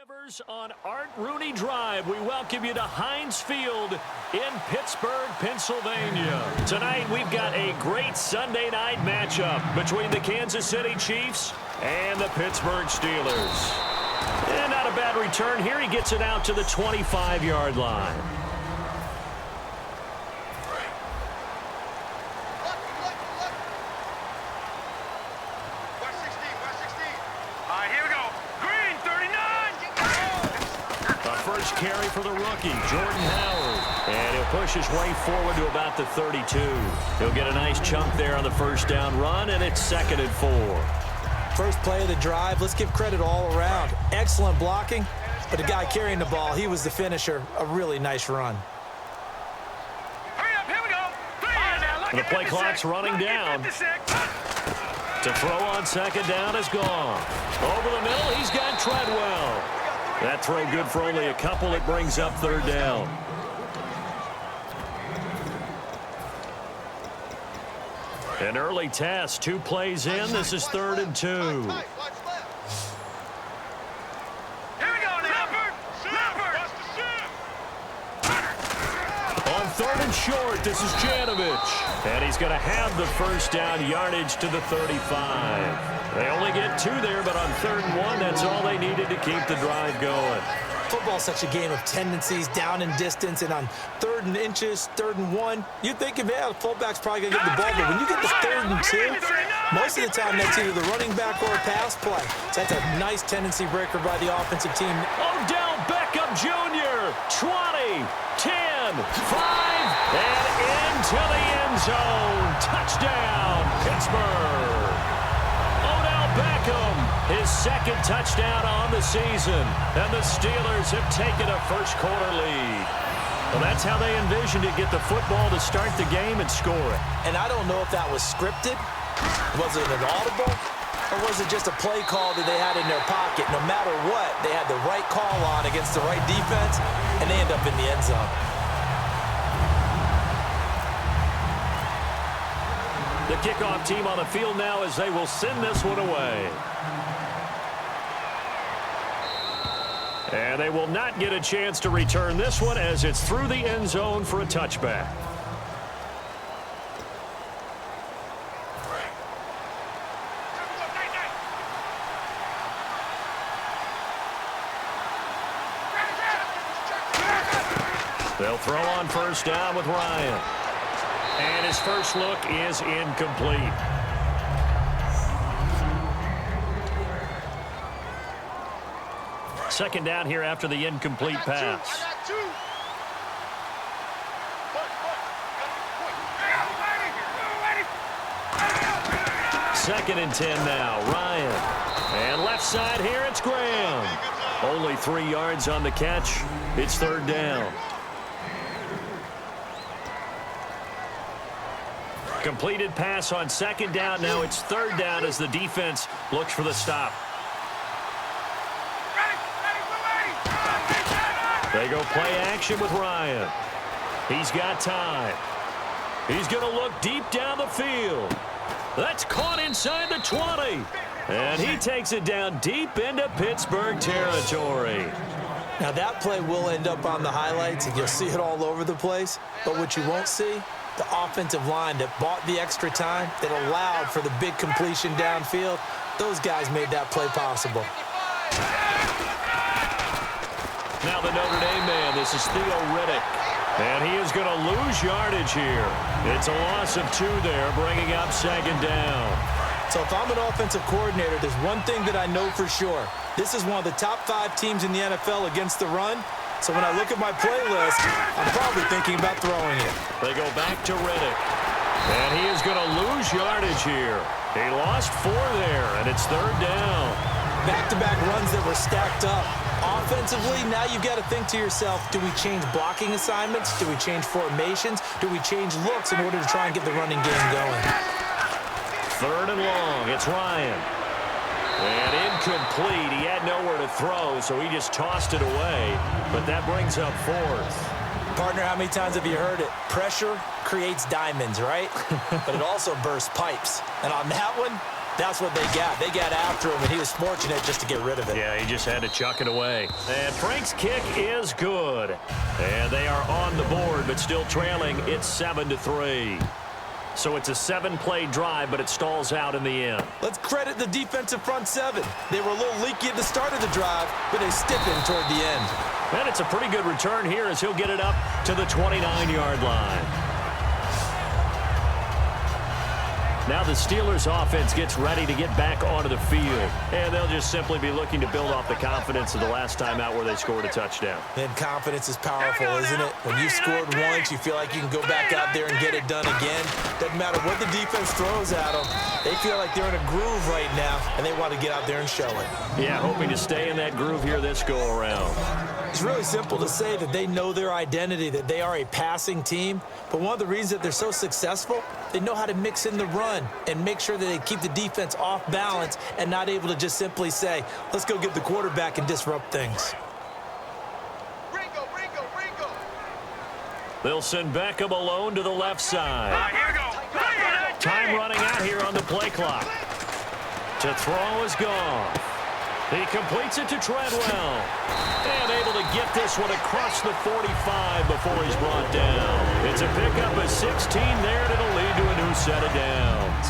Rivers on Art Rooney Drive. We welcome you to Heinz Field in Pittsburgh, Pennsylvania. Tonight we've got a great Sunday night matchup between the Kansas City Chiefs and the Pittsburgh Steelers. And not a bad return here. He gets it out to the 25-yard line. Carry for the rookie, Jordan Howard. And he'll push his way forward to about the 32. He'll get a nice chunk there on the first down run, and it's 2nd and 4. First play of the drive, let's give credit all around. Excellent blocking, but the guy carrying the ball, he was the finisher. A really nice run. Hurry up, here we go. The play clock's running down. To throw on 2nd down is gone. Over the middle, he's got Treadwell. That throw good for only a couple. It brings up 3rd down. An early test. 2 plays in. This is 3rd and 2. Here we go, Leopard. On 3rd and short, this is Janovich. And he's going to have the first down yardage to the 35. They only get 2 there, but on 3rd and 1, that's all they needed to keep the drive going. Football's such a game of tendencies, down and distance, and on 3rd and inches, 3rd and 1, you think, yeah, the fullback's probably going to get the ball, but when you get to 3rd and 2, most of the time that's either the running back or a pass play. So that's a nice tendency breaker by the offensive team. Odell Beckham Jr., 20, 10, 5, and into the end zone. Touchdown, Pittsburgh. Beckham, his 2nd touchdown on the season, and the Steelers have taken a first-quarter lead. Well, that's how they envisioned to get the football to start the game and score it. And I don't know if that was scripted, was it an audible, or was it just a play call that they had in their pocket? No matter what, they had the right call on against the right defense, and they end up in the end zone. The kickoff team on the field now as they will send this one away. And they will not get a chance to return this one as it's through the end zone for a touchback. They'll throw on 1st down with Ryan. And his first look is incomplete. Second down here after the incomplete pass. 2nd and 10 now. Ryan. And left side here, it's Graham. Only 3 yards on the catch. It's 3rd down. Completed pass on 2nd down. Now it's 3rd down as the defense looks for the stop. They go play action with Ryan. He's got time. He's going to look deep down the field. That's caught inside the 20. And he takes it down deep into Pittsburgh territory. Now that play will end up on the highlights, and you'll see it all over the place. But what you won't see, the offensive line that bought the extra time, that allowed for the big completion downfield, those guys made that play possible. Now the Notre Dame man, this is Theo Riddick. And he is going to lose yardage here. It's a loss of 2 there, bringing up 2nd down. So if I'm an offensive coordinator, there's one thing that I know for sure. This is one of the top 5 teams in the NFL against the run. So when I look at my playlist, I'm probably thinking about throwing it. They go back to Riddick. And he is going to lose yardage here. He lost 4 there, and it's 3rd down. Back-to-back runs that were stacked up. Offensively, now you've got to think to yourself, do we change blocking assignments? Do we change formations? Do we change looks in order to try and get the running game going? 3rd and long. It's Ryan. And incomplete. He had nowhere to throw, so he just tossed it away. But that brings up 4th. Partner, how many times have you heard it? Pressure creates diamonds, right? But it also bursts pipes. And on that one, That's what they got. They got after him, and he was fortunate just to get rid of it. Yeah, he just had to chuck it away. And Frank's kick is good. And they are on the board, but still trailing. It's 7-3. So it's a 7-play drive, but it stalls out in the end. Let's credit the defensive front seven. They were a little leaky at the start of the drive, but they stiffened toward the end. And it's a pretty good return here as he'll get it up to the 29-yard line. Now the Steelers offense gets ready to get back onto the field. And they'll just simply be looking to build off the confidence of the last time out where they scored a touchdown. And confidence is powerful, isn't it? When you scored once, you feel like you can go back out there and get it done again. Doesn't matter what the defense throws at them. They feel like they're in a groove right now, and they want to get out there and show it. Yeah, hoping to stay in that groove here this go-around. It's really simple to say that they know their identity, that they are a passing team. But one of the reasons that they're so successful, they know how to mix in the run and make sure that they keep the defense off balance and not able to just simply say, let's go get the quarterback and disrupt things. They'll send Beckham alone to the left side. All right, here we go. Time running out here on the play clock. To throw is gone. He completes it to Treadwell. And able to get this one across the 45 before he's brought down. It's a pickup of 16 there, and it'll lead to a new set of downs.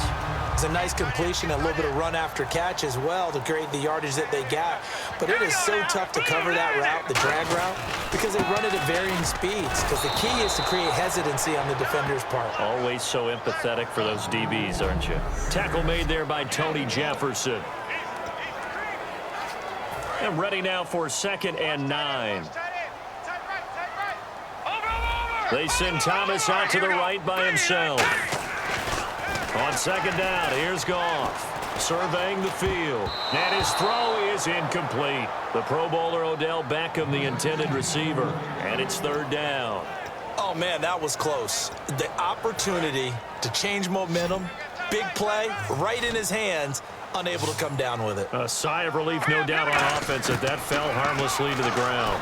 It's a nice completion, a little bit of run after catch as well to create the yardage that they got. But it is so tough to cover that route, the drag route, because they run it at varying speeds. Because the key is to create hesitancy on the defender's part. Always so empathetic for those DBs, aren't you? Tackle made there by Tony Jefferson. And ready now for 2nd and 9. They send Thomas out to the right by himself. On 2nd down, here's Goff, surveying the field. And his throw is incomplete. The Pro Bowler Odell Beckham, the intended receiver. And it's 3rd down. Oh, man, that was close. The opportunity to change momentum, big play, right in his hands, unable to come down with it. A sigh of relief, no doubt, on offense, that that fell harmlessly to the ground.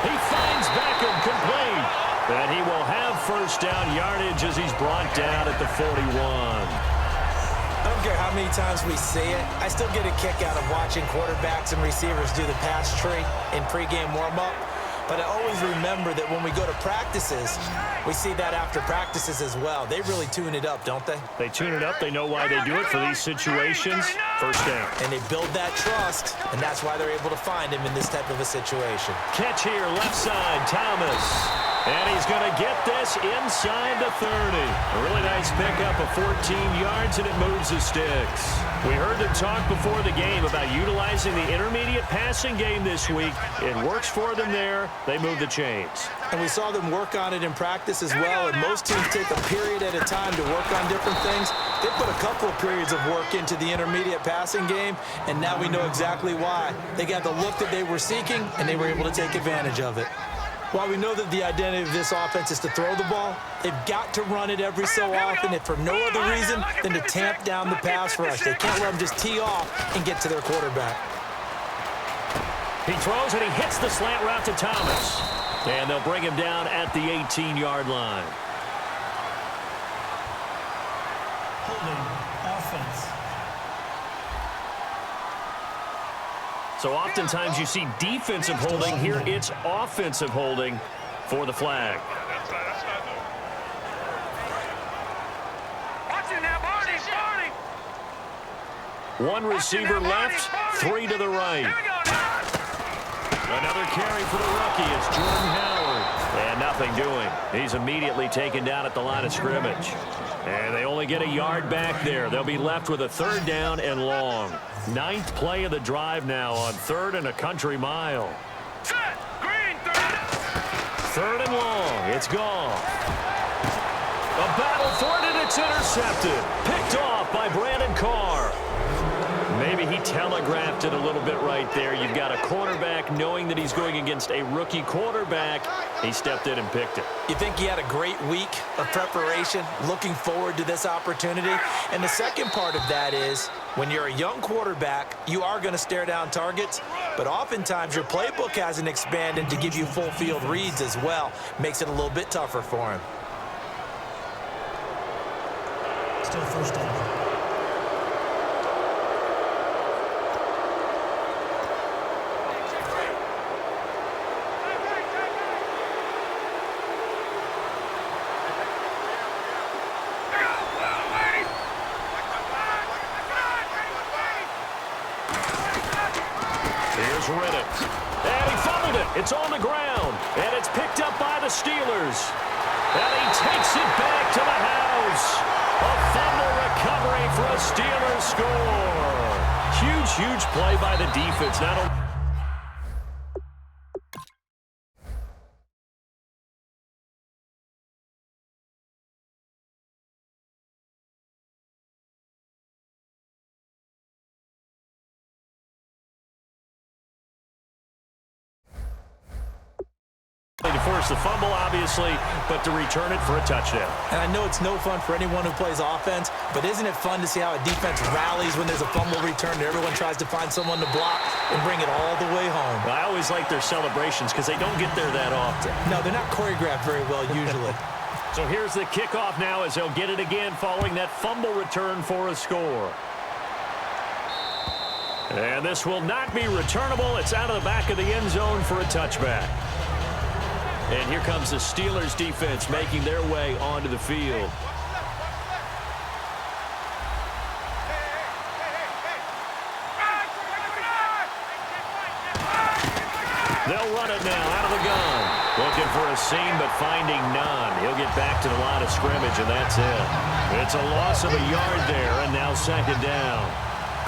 He finds Beckham complete. And he will have 1st down yardage as he's brought down at the 41. I don't care how many times we see it. I still get a kick out of watching quarterbacks and receivers do the pass tree in pregame warm-up. But I always remember that when we go to practices, we see that after practices as well. They really tune it up, don't they? They tune it up. They know why they do it for these situations. 1st down. And they build that trust, and that's why they're able to find him in this type of a situation. Catch here, left side, Thomas. And he's going to get this inside the 30. A really nice pickup of 14 yards, and it moves the sticks. We heard them talk before the game about utilizing the intermediate passing game this week. It works for them there. They move the chains. And we saw them work on it in practice as well, and most teams take a period at a time to work on different things. They put a couple of periods of work into the intermediate passing game, and now we know exactly why. They got the look that they were seeking, and they were able to take advantage of it. While we know that the identity of this offense is to throw the ball, they've got to run it every so often, if for no other reason than to tamp down the pass rush. They can't let them just tee off and get to their quarterback. He throws and he hits the slant route to Thomas. And they'll bring him down at the 18-yard line. Holding offense. So oftentimes you see defensive holding. Here it's offensive holding for the flag. Watch it now, Barney. One receiver left, 3 to the right. Here we go now. Another carry for the rookie. It's Jordan Howard. And nothing doing. He's immediately taken down at the line of scrimmage. And they only get a yard back there. They'll be left with a 3rd down and long. 9th play of the drive now on 3rd and a country mile. Set. Green. 3rd and long. It's gone. A battle for it, and it's intercepted. Picked off by Brandon Carr. Maybe he telegraphed it a little bit right there. You've got a quarterback knowing that he's going against a rookie quarterback. He stepped in and picked it. You think he had a great week of preparation, looking forward to this opportunity? And the second part of that is, when you're a young quarterback, you are going to stare down targets, but oftentimes your playbook hasn't expanded to give you full field reads as well. Makes it a little bit tougher for him. Still 1st down. Riddick. And he fumbled it. It's on the ground. And it's picked up by the Steelers. And he takes it back to the house. A fumble recovery for a Steelers score. Huge, huge play by the defense. Not only to force the fumble, obviously, but to return it for a touchdown. And I know it's no fun for anyone who plays offense, but isn't it fun to see how a defense rallies when there's a fumble return and everyone tries to find someone to block and bring it all the way home? I always like their celebrations because they don't get there that often. No, they're not choreographed very well usually. So here's the kickoff now as they'll get it again following that fumble return for a score. And this will not be returnable. It's out of the back of the end zone for a touchback. And here comes the Steelers defense making their way onto the field. They'll run it now out of the gun. Looking for a seam, but finding none. He'll get back to the line of scrimmage, and that's it. It's a loss of a yard there, and now second down.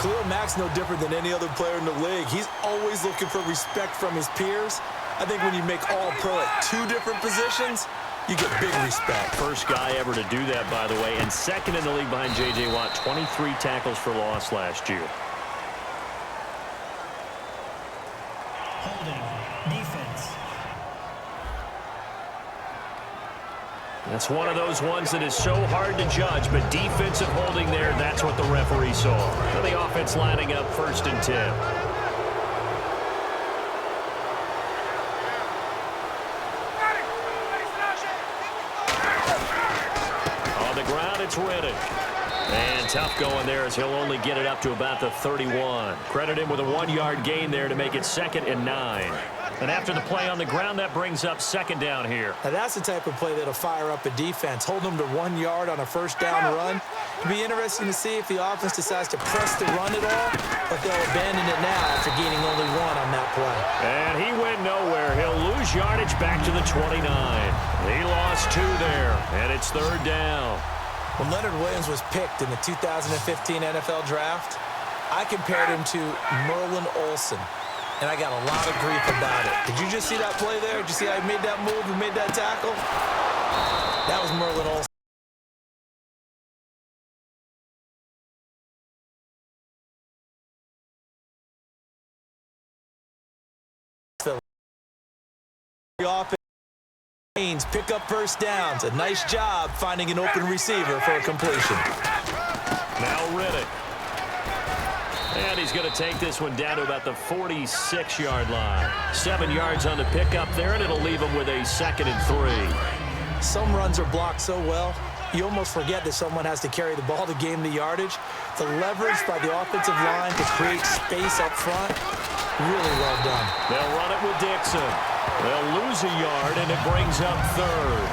Khalil Mack's no different than any other player in the league. He's always looking for respect from his peers. I think when you make all-pro at two different positions, you get big respect. First guy ever to do that, by the way, and second in the league behind J.J. Watt, 23 tackles for loss last year. Holding. Defense. That's one of those ones that is so hard to judge, but defensive holding there, that's what the referee saw. And the offense lining up 1st and 10. It's Riddick. And tough going there as he'll only get it up to about the 31. Credit him with a 1-yard gain there to make it 2nd and 9. And after the play on the ground, that brings up second down here. Now that's the type of play that'll fire up a defense. Hold them to 1 yard on a first down run. It'll be interesting to see if the offense decides to press the run at all, but they'll abandon it now after gaining only 1 on that play. And he went nowhere. He'll lose yardage back to the 29. He lost 2 there, and it's 3rd down. When Leonard Williams was picked in the 2015 NFL Draft, I compared him to Merlin Olsen, and I got a lot of grief about it. Did you just see that play there? Did you see how he made that move and made that tackle? That was Merlin Olsen. Pick up first downs. A nice job finding an open receiver for a completion. Now Riddick. And he's going to take this one down to about the 46-yard line. 7 yards on the pickup there, and it'll leave him with a 2nd and 3. Some runs are blocked so well, you almost forget that someone has to carry the ball to gain the yardage. The leverage by the offensive line to create space up front, really well done. They'll run it with Dixon. They'll lose a yard, and it brings up 3rd.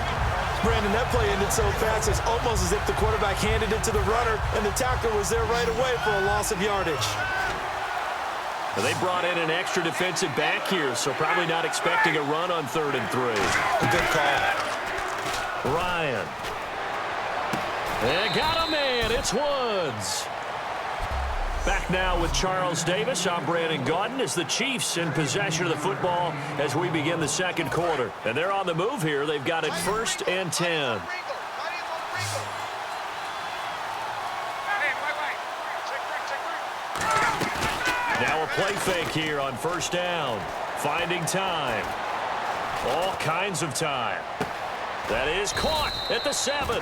Brandon, that play ended so fast, it's almost as if the quarterback handed it to the runner, and the tackler was there right away for a loss of yardage. They brought in an extra defensive back here, so probably not expecting a run on 3rd and 3. A good call. Ryan. And got a man. It's Woods. Back now with Charles Davis. I'm Brandon Gaudin as the Chiefs in possession of the football as we begin the second quarter. And they're on the move here. They've got it 1st and 10. Now a play fake here on 1st down. Finding time. All kinds of time. That is caught at the 7.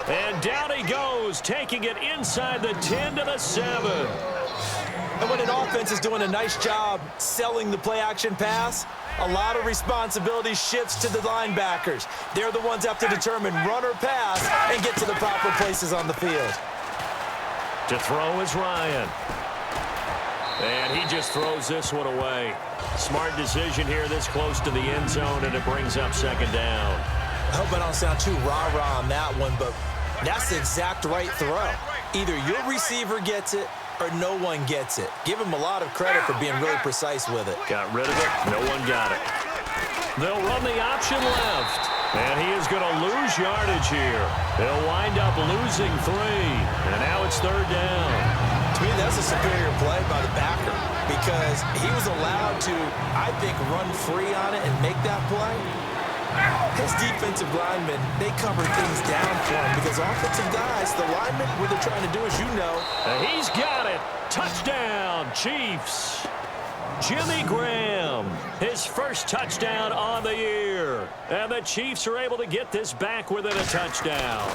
And down he goes, taking it inside the 10 to the 7. And when an offense is doing a nice job selling the play-action pass, a lot of responsibility shifts to the linebackers. They're the ones that have to determine run or pass and get to the proper places on the field. To throw is Ryan. And he just throws this one away. Smart decision here this close to the end zone, and it brings up 2nd down. I hope I don't sound too rah-rah on that one, but that's the exact right throw. Either your receiver gets it or no one gets it. Give him a lot of credit for being really precise with it. Got rid of it. No one got it. They'll run the option left. And he is going to lose yardage here. He'll wind up losing 3. And now it's 3rd down. To me, that's a superior play by the backer because he was allowed to, I think, run free on it and make that play. His defensive linemen, they cover things down for him because offensive guys, the linemen, what they're trying to do, as you know. He's got it. Touchdown, Chiefs. Jimmy Graham, his first touchdown on the year. And the Chiefs are able to get this back within a touchdown.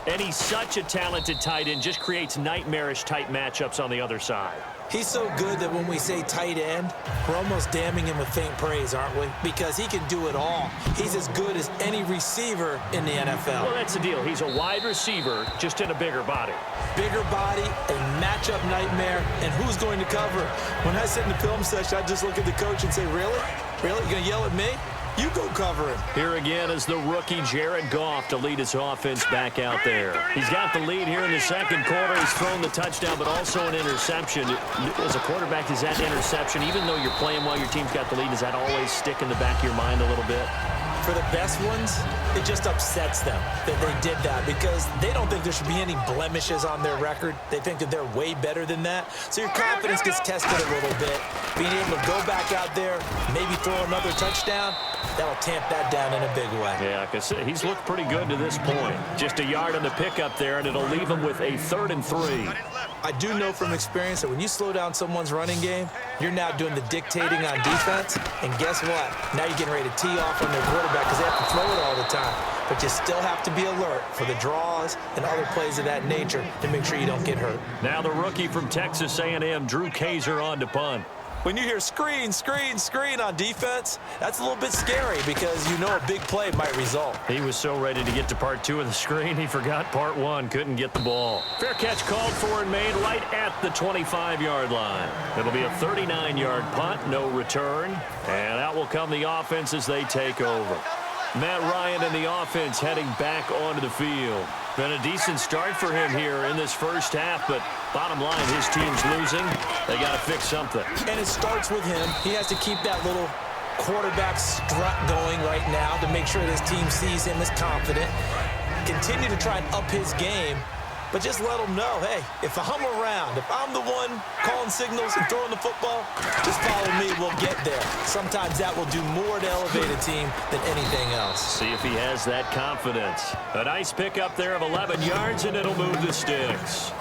And he's such a talented tight end, just creates nightmarish-type matchups on the other side. He's so good that when we say tight end, we're almost damning him with faint praise, aren't we? Because he can do it all. He's as good as any receiver in the NFL. Well, that's the deal. He's a wide receiver, just in a bigger body. Bigger body, a matchup nightmare, and who's going to cover? When I sit in the film session, I just look at the coach and say, really? Really? You going to yell at me? You go cover him. Here again is the rookie Jared Goff to lead his offense back out there. He's got the lead here in the second quarter. He's thrown the touchdown, but also an interception. As a quarterback, is that interception, even though you're playing while your team's got the lead, does that always stick in the back of your mind a little bit? For the best ones, it just upsets them that they did that because they don't think there should be any blemishes on their record. They think that they're way better than that. So your confidence gets tested a little bit. Being able to go back out there, maybe throw another touchdown, that'll tamp that down in a big way. Yeah, because he's looked pretty good to this point. Just a yard on the pickup there, and it'll leave him with a 3rd and 3. I do know from experience that when you slow down someone's running game, you're now doing the dictating on defense. And guess what? Now you're getting ready to tee off on their quarterback because they have to throw it all the time. But you still have to be alert for the draws and other plays of that nature to make sure you don't get hurt. Now the rookie from Texas A&M, Drew Kaiser, on to punt. When you hear screen, screen, screen on defense, that's a little bit scary because you know a big play might result. He was so ready to get to part 2 of the screen, he forgot part 1, couldn't get the ball. Fair catch called for and made right at the 25-yard line. It'll be a 39-yard punt, no return, and out will come the offense as they take over. Matt Ryan and the offense heading back onto the field. Been a decent start for him here in this first half, but bottom line, his team's losing. They got to fix something. And it starts with him. He has to keep that little quarterback strut going right now to make sure this team sees him as confident. Continue to try and up his game, but just let him know, hey, if I'm around, if I'm the one calling signals and throwing the football, just follow me, we'll get there. Sometimes that will do more to elevate a team than anything else. See if he has that confidence. A nice pickup there of 11 yards, and it'll move the sticks.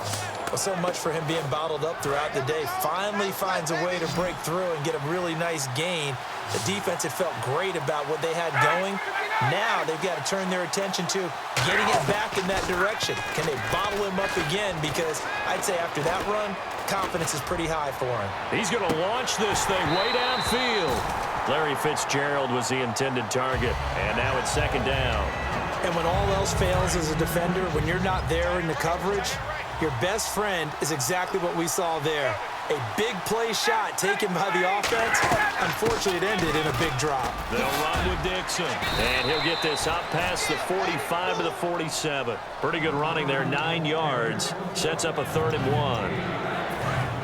Well, so much for him being bottled up throughout the day. Finally finds a way to break through and get a really nice gain. The defense had felt great about what they had going. Now they've got to turn their attention to getting it back in that direction. Can they bottle him up again? Because I'd say after that run, confidence is pretty high for him. He's going to launch this thing way downfield. Larry Fitzgerald was the intended target, and now it's 2nd down. And when all else fails as a defender, when you're not there in the coverage, your best friend is exactly what we saw there. A big play shot taken by the offense. Unfortunately, it ended in a big drop. They'll run with Dixon. And he'll get this up past the 45 to the 47. Pretty good running there, 9 yards. Sets up a 3rd and 1.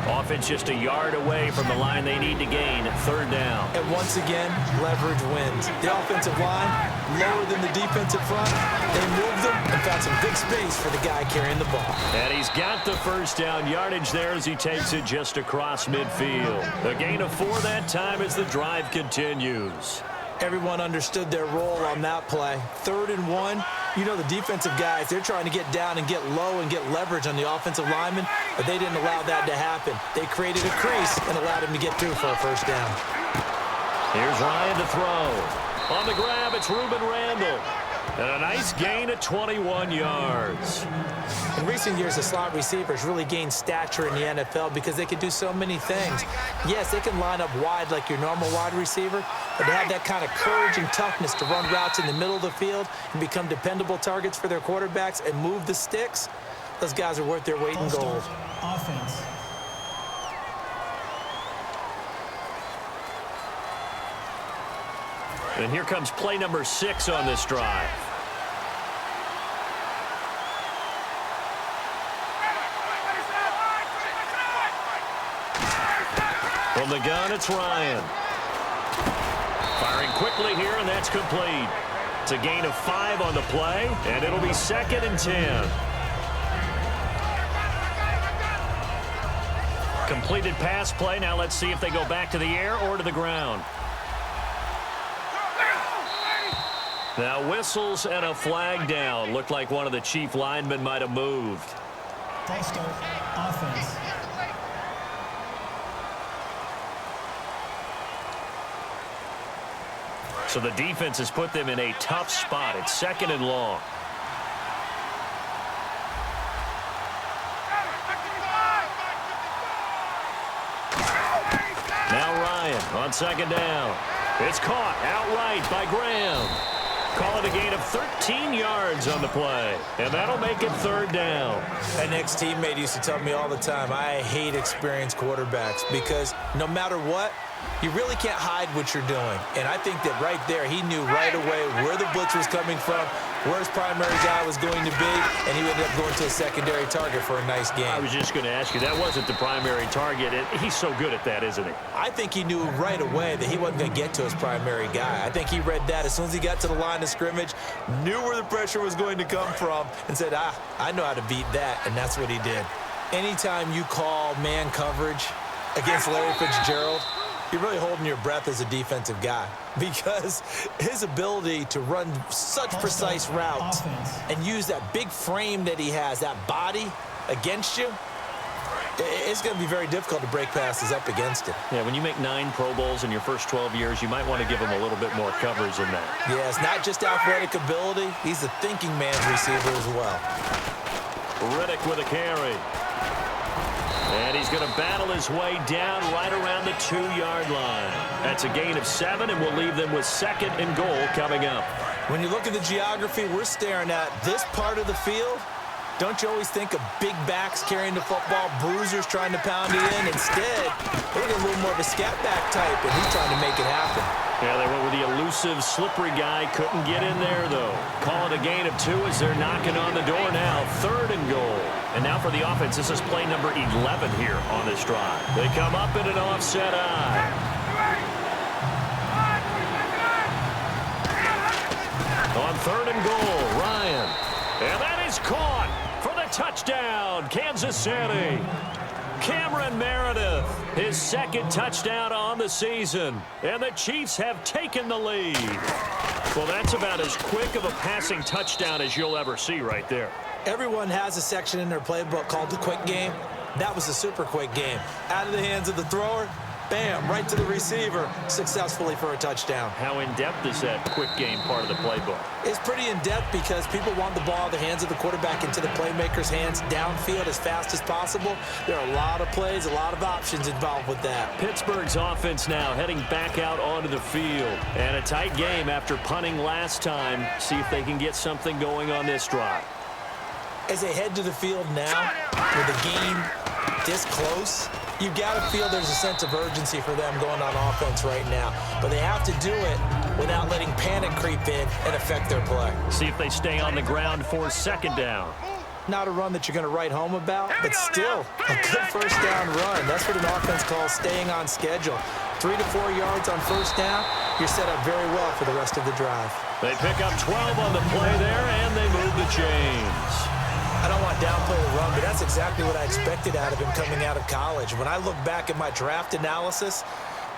Offense just a yard away from the line they need to gain at 3rd down. And once again, leverage wins. The offensive line, lower than the defensive front. They moved them and found some good space for the guy carrying the ball. And he's got the 1st down yardage there as he takes it just across midfield. A gain of 4 that time as the drive continues. Everyone understood their role on that play. 3rd and 1. You know the defensive guys, they're trying to get down and get low and get leverage on the offensive lineman, but they didn't allow that to happen. They created a crease and allowed him to get through for a 1st down. Here's Ryan to throw. On the grab, it's Reuben Randall. And a nice gain of 21 yards. In recent years, the slot receivers really gained stature in the NFL because they can do so many things. Yes, they can line up wide like your normal wide receiver, but they have that kind of courage and toughness to run routes in the middle of the field and become dependable targets for their quarterbacks and move the sticks. Those guys are worth their weight in gold. Offense. And here comes play number 6 on this drive. From the gun, it's Ryan. Firing quickly here, and that's complete. It's a gain of 5 on the play, and it'll be 2nd and 10. Completed pass play. Now let's see if they go back to the air or to the ground. Now whistles and a flag down. Looked like one of the chief linemen might have moved. False start, offense. So the defense has put them in a tough spot. It's 2nd and long. Now Ryan on 2nd down. It's caught outright by Graham. Call it a gain of 13 yards on the play. And that'll make it 3rd down. An ex-teammate used to tell me all the time, I hate experienced quarterbacks because no matter what, you really can't hide what you're doing. And I think that right there, he knew right away where the blitz was coming from, where his primary guy was going to be, and he ended up going to a secondary target for a nice game. I was just going to ask you, that wasn't the primary target. He's so good at that, isn't he? I think he knew right away that he wasn't going to get to his primary guy. I think he read that as soon as he got to the line of scrimmage, knew where the pressure was going to come from, and said, I know how to beat that, and that's what he did. Anytime you call man coverage against Larry Fitzgerald, you're really holding your breath as a defensive guy because his ability to run such precise routes and use that big frame that he has, that body against you, it's going to be very difficult to break passes up against it. Yeah, when you make 9 Pro Bowls in your first 12 years, you might want to give him a little bit more coverage than that. Yeah, it's not just athletic ability. He's a thinking man's receiver as well. Riddick with a carry. And he's going to battle his way down right around the 2-yard line. That's a gain of 7, and we'll leave them with 2nd and goal coming up. When you look at the geography we're staring at, this part of the field, don't you always think of big backs carrying the football, bruisers trying to pound it in? Instead, look at a little more of a scat back type, and he's trying to make it happen. Yeah, they went with the elusive, slippery guy. Couldn't get in there, though. Call it a gain of 2 as they're knocking on the door now. 3rd and goal. And now for the offense, this is play number 11 here on this drive. They come up in an offset eye. On 3rd and goal, Ryan. And that is caught for the touchdown, Kansas City. Cameron Meredith, his 2nd touchdown on the season. And the Chiefs have taken the lead. Well, that's about as quick of a passing touchdown as you'll ever see right there. Everyone has a section in their playbook called the quick game. That was a super quick game. Out of the hands of the thrower, bam, right to the receiver, successfully for a touchdown. How in-depth is that quick game part of the playbook? It's pretty in-depth because people want the ball out of the hands of the quarterback into the playmaker's hands downfield as fast as possible. There are a lot of plays, a lot of options involved with that. Pittsburgh's offense now heading back out onto the field. And a tight game after punting last time. See if they can get something going on this drive. As they head to the field now, with the game this close, you've got to feel there's a sense of urgency for them going on offense right now. But they have to do it without letting panic creep in and affect their play. See if they stay on the ground for 2nd down. Not a run that you're going to write home about, but still a good first down run. That's what an offense calls staying on schedule. 3 to 4 yards on first down, you're set up very well for the rest of the drive. They pick up 12 on the play there, and they move the chains. I don't want to downplay the run, but that's exactly what I expected out of him coming out of college. When I look back at my draft analysis,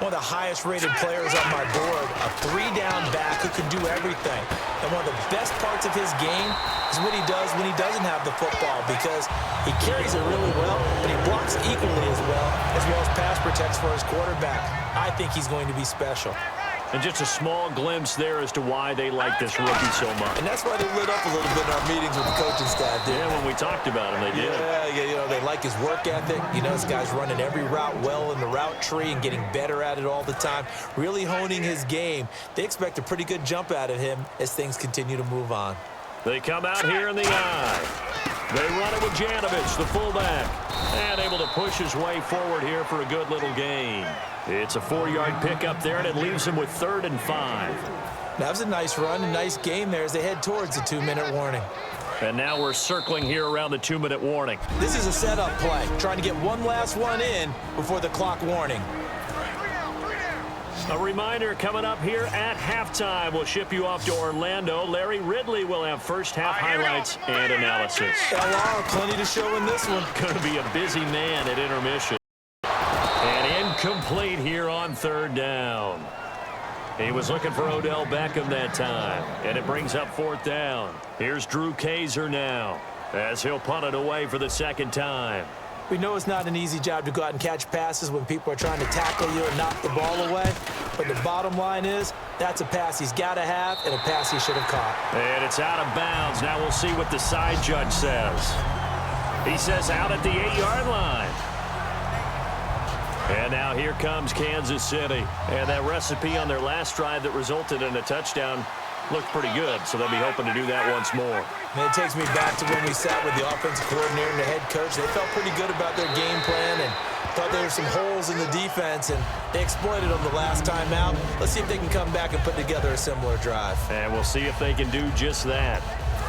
one of the highest-rated players on my board, a 3-down back who can do everything. And one of the best parts of his game is what he does when he doesn't have the football because he carries it really well, but he blocks equally as well as pass protects for his quarterback. I think he's going to be special. And just a small glimpse there as to why they like this rookie so much. And that's why they lit up a little bit in our meetings with the coaching staff. Yeah, when we talked about him, they did. Yeah, you know, they like his work ethic. You know, this guy's running every route well in the route tree and getting better at it all the time, really honing his game. They expect a pretty good jump out of him as things continue to move on. They come out here in the eye. They run it with Janovich, the fullback, and able to push his way forward here for a good little gain. It's a 4-yard pickup there, and it leaves him with 3rd and 5. That was a nice run, a nice game there as they head towards the 2-minute warning. And now we're circling here around the 2-minute warning. This is a setup play, trying to get one last one in before the clock warning. A reminder coming up here at halftime. We'll ship you off to Orlando. Larry Ridley will have first half highlights and analysis. LR, plenty to show in this one. Going to be a busy man at intermission. And incomplete here on third down. He was looking for Odell Beckham that time. And it brings up fourth down. Here's Drew Kaiser now as he'll punt it away for the second time. We know it's not an easy job to go out and catch passes when people are trying to tackle you and knock the ball away. But the bottom line is that's a pass he's got to have and a pass he should have caught. And it's out of bounds. Now we'll see what the side judge says. He says out at the 8-yard line. And now here comes Kansas City. And that recipe on their last drive that resulted in a touchdown looked pretty good, so they'll be hoping to do that once more. And it takes me back to when we sat with the offensive coordinator and the head coach. They felt pretty good about their game plan and thought there were some holes in the defense, and they exploited them the last time out. Let's see if they can come back and put together a similar drive. And we'll see if they can do just that.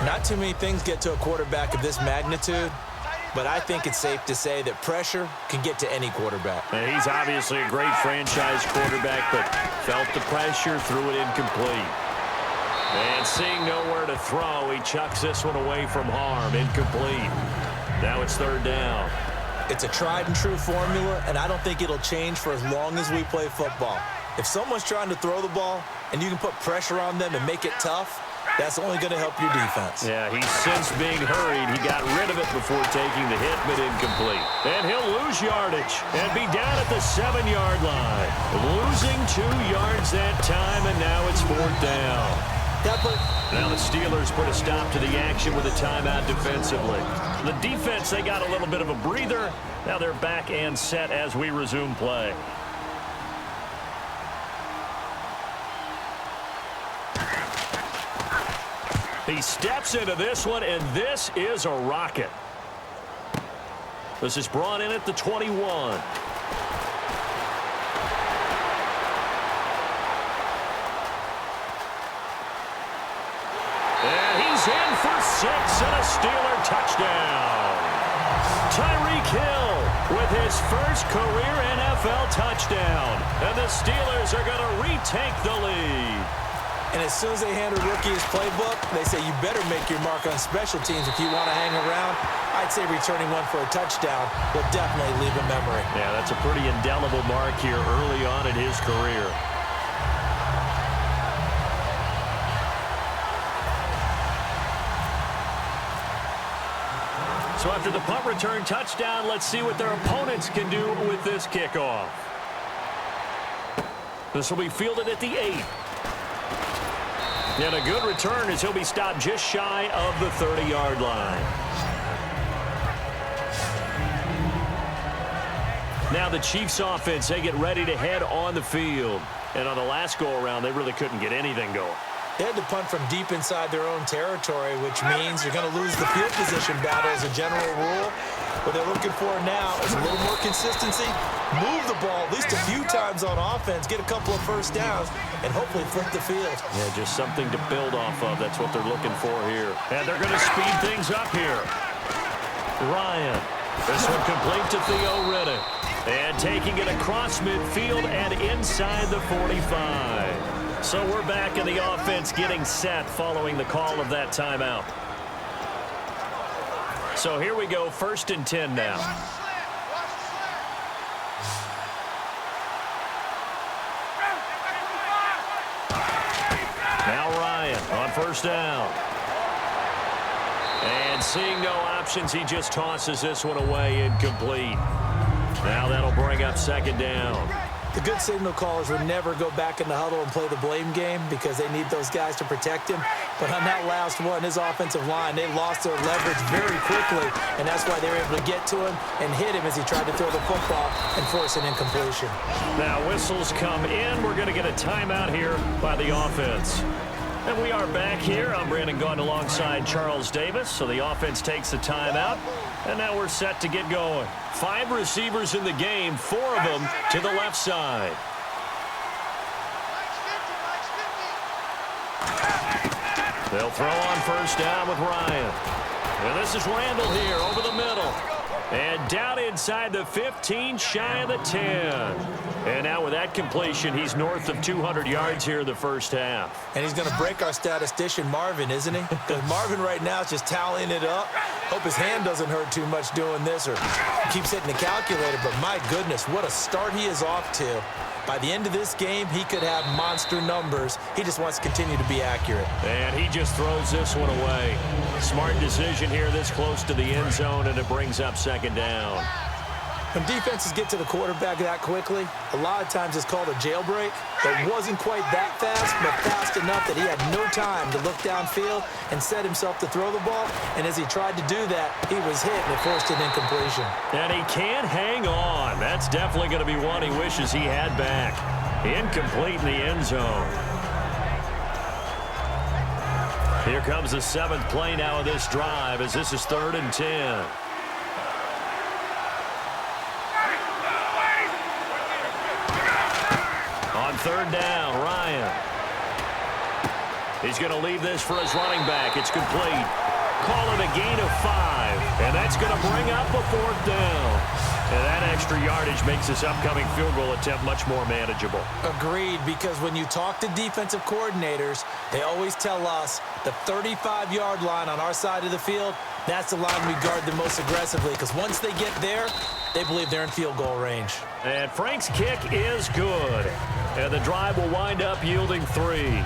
Not too many things get to a quarterback of this magnitude, but I think it's safe to say that pressure can get to any quarterback. And he's obviously a great franchise quarterback, but felt the pressure, threw it incomplete. And seeing nowhere to throw, he chucks this one away from harm. Incomplete. Now it's third down. It's a tried-and-true formula, and I don't think it'll change for as long as we play football. If someone's trying to throw the ball and you can put pressure on them and make it tough, that's only going to help your defense. Yeah, he's since being hurried. He got rid of it before taking the hit, but incomplete. And he'll lose yardage and be down at the 7-yard line. Losing 2 yards that time, and now it's fourth down. Now the Steelers put a stop to the action with a timeout defensively. The defense, they got a little bit of a breather. Now they're back and set as we resume play. He steps into this one, and this is a rocket. This is brought in at the 21. In for 6 and a Steeler touchdown. Tyreek Hill with his first career NFL touchdown. And the Steelers are going to retake the lead. And as soon as they hand a rookie his playbook, they say you better make your mark on special teams if you want to hang around. I'd say returning one for a touchdown will definitely leave a memory. Yeah, that's a pretty indelible mark here early on in his career. So after the punt return touchdown, let's see what their opponents can do with this kickoff. This will be fielded at the 8. And a good return as he'll be stopped just shy of the 30-yard line. Now the Chiefs offense, they get ready to head on the field. And on the last go-around, they really couldn't get anything going. They had to punt from deep inside their own territory, which means you're going to lose the field position battle as a general rule. What they're looking for now is a little more consistency, move the ball at least a few times on offense, get a couple of first downs, and hopefully flip the field. Yeah, just something to build off of. That's what they're looking for here. And they're going to speed things up here. Ryan. This one complete to Theo Riddick. And taking it across midfield and inside the 45. So we're back in the offense getting set following the call of that timeout. So here we go, 1st and 10 now. Now Ryan on first down. And seeing no options, he just tosses this one away, incomplete. Now that'll bring up 2nd down. The good signal callers would never go back in the huddle and play the blame game because they need those guys to protect him. But on that last one, his offensive line, they lost their leverage very quickly, and that's why they were able to get to him and hit him as he tried to throw the football and force an incompletion. Now whistles come in. We're going to get a timeout here by the offense. And we are back here. I'm Brandon Gaudin alongside Charles Davis. So the offense takes the timeout. And now we're set to get going. 5 receivers in the game, 4 of them to the left side. They'll throw on first down with Ryan. And this is Randall here over the middle. And down inside the 15, shy of the 10. And now with that completion, he's north of 200 yards here in the first half. And he's going to break our statistician Marvin, isn't he? Because Marvin right now is just tallying it up. Hope his hand doesn't hurt too much doing this or keeps hitting the calculator. But my goodness, what a start he is off to. By the end of this game, he could have monster numbers. He just wants to continue to be accurate. And he just throws this one away. Smart decision here this close to the end zone, and it brings up second down. When defenses get to the quarterback that quickly, a lot of times it's called a jailbreak. It wasn't quite that fast, but fast enough that he had no time to look downfield and set himself to throw the ball. And as he tried to do that, he was hit and it forced an incompletion. And he can't hang on. That's definitely going to be one he wishes he had back. Incomplete in the end zone. Here comes the 7th play now of this drive as this is 3rd and 10. On 3rd down, Ryan. He's going to leave this for his running back. It's complete. Call it a gain of 5. And that's going to bring up a 4th down. And that extra yardage makes this upcoming field goal attempt much more manageable. Agreed, because when you talk to defensive coordinators, they always tell us the 35-yard line on our side of the field, that's the line we guard the most aggressively, because once they get there, they believe they're in field goal range. And Frank's kick is good. And the drive will wind up yielding 3.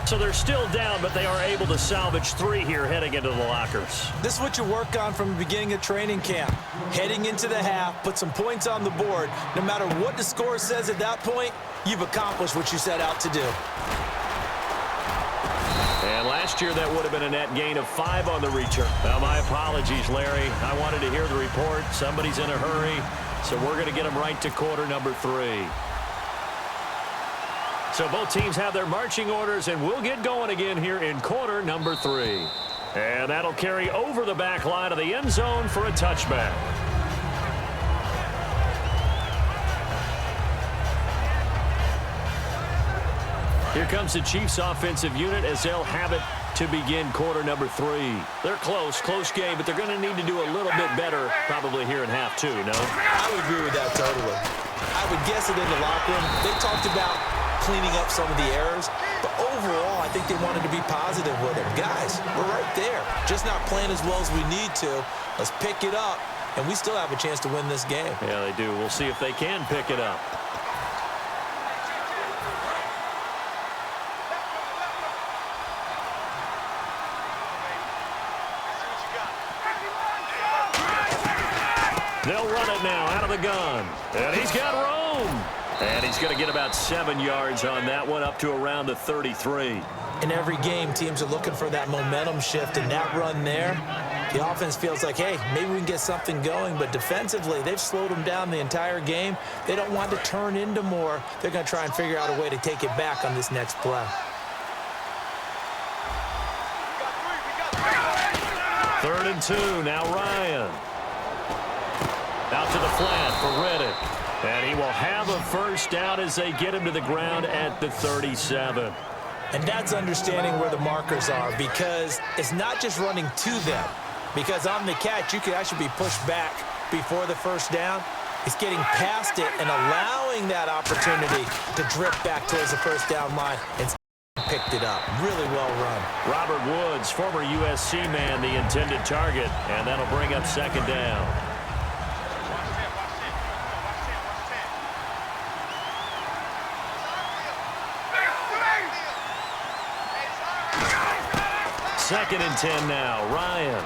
So they're still down, but they are able to salvage 3 here heading into the lockers. This is what you work on from the beginning of training camp. Heading into the half, put some points on the board. No matter what the score says at that point, you've accomplished what you set out to do. And last year, that would have been a net gain of 5 on the return. Well, my apologies, Larry. I wanted to hear the report. Somebody's in a hurry, so we're going to get him right to quarter number 3. So both teams have their marching orders, and we'll get going again here in quarter number 3. And that'll carry over the back line of the end zone for a touchback. Here comes the Chiefs offensive unit as they'll have it to begin quarter number 3. They're close game, but they're going to need to do a little bit better probably here in half 2, no? I would agree with that totally. I would guess it in the locker room. They talked about cleaning up some of the errors, but overall, I think they wanted to be positive with it. Guys, we're right there. Just not playing as well as we need to. Let's pick it up, and we still have a chance to win this game. Yeah, they do. We'll see if they can pick it up. They'll run it now out of the gun. And he's got room. And he's going to get about 7 yards on that one, up to around the 33. In every game, teams are looking for that momentum shift, and that run there, the offense feels like, hey, maybe we can get something going. But defensively, they've slowed them down the entire game. They don't want to turn into more. They're going to try and figure out a way to take it back on this next play. 3rd and 2, now Ryan. Out to the flat for Reddick. And he will have a first down as they get him to the ground at the 37. And that's understanding where the markers are, because it's not just running to them. Because on the catch, you could actually be pushed back before the first down. It's getting past it and allowing that opportunity to drift back towards the first down line and picked it up. Really well run. Robert Woods, former USC man, the intended target, and that'll bring up second down. Second and 10 now. Ryan.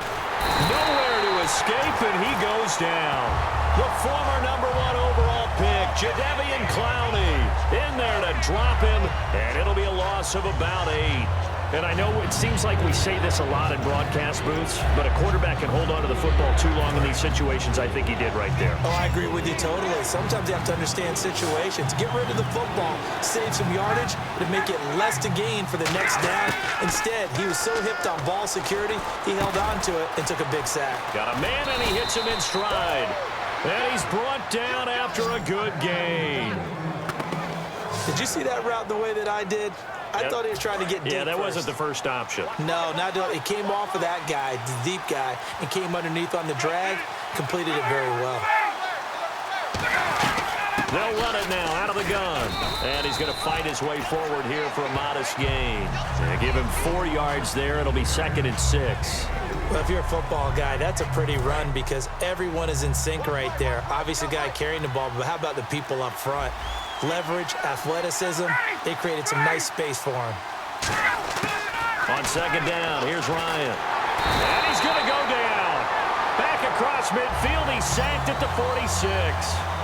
Nowhere to escape, and he goes down. The former #1 overall pick, Jadeveon Clowney, in there to drop him, and it'll be a loss of about 8. And I know it seems like we say this a lot in broadcast booths, but a quarterback can hold on to the football too long in these situations. I think he did right there. Oh, I agree with you totally. Sometimes you have to understand situations. Get rid of the football, save some yardage to make it less to gain for the next down. Instead, he was so hipped on ball security, he held on to it and took a big sack. Got a man, and he hits him in stride. And he's brought down after a good gain. The Did you see that route the way that I did? I thought he was trying to get deep. Yeah, that first. wasn't the first option. No, not at all. It came off of that guy, the deep guy, and came underneath on the drag. Completed it very well. They'll run it now out of the gun. And he's going to fight his way forward here for a modest gain. They give him 4 yards there. It'll be 2nd and 6. Well, if you're a football guy, that's a pretty run because everyone is in sync right there. Obviously, the guy carrying the ball, but how about the people up front? Leverage, athleticism, they created some nice space for him. On 2nd down, here's Ryan. And he's going to go down. Back across midfield, he's sacked at the 46.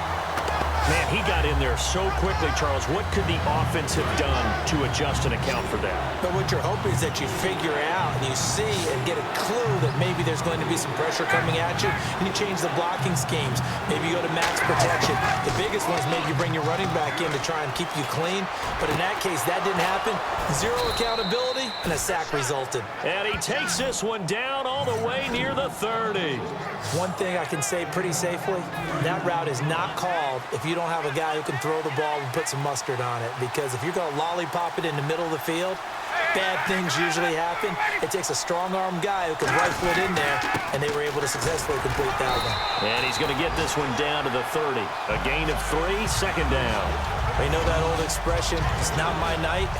Man, he got in there so quickly, Charles. What could the offense have done to adjust and account for that? But what you're hoping is that you figure out and you see and get a clue that maybe there's going to be some pressure coming at you, and you change the blocking schemes. Maybe you go to max protection. The biggest one is maybe you bring your running back in to try and keep you clean. But in that case, that didn't happen. 0 accountability, and a sack resulted. And he takes this one down all the way near the 30. One thing I can say pretty safely, that route is not called if you don't have a guy who can throw the ball and put some mustard on it. Because if you're going to lollipop it in the middle of the field, bad things usually happen. It takes a strong-arm guy who can rifle it in there, and they were able to successfully complete that one. And he's going to get this one down to the 30. A gain of 3, 2nd down. You know that old expression, it's not my night?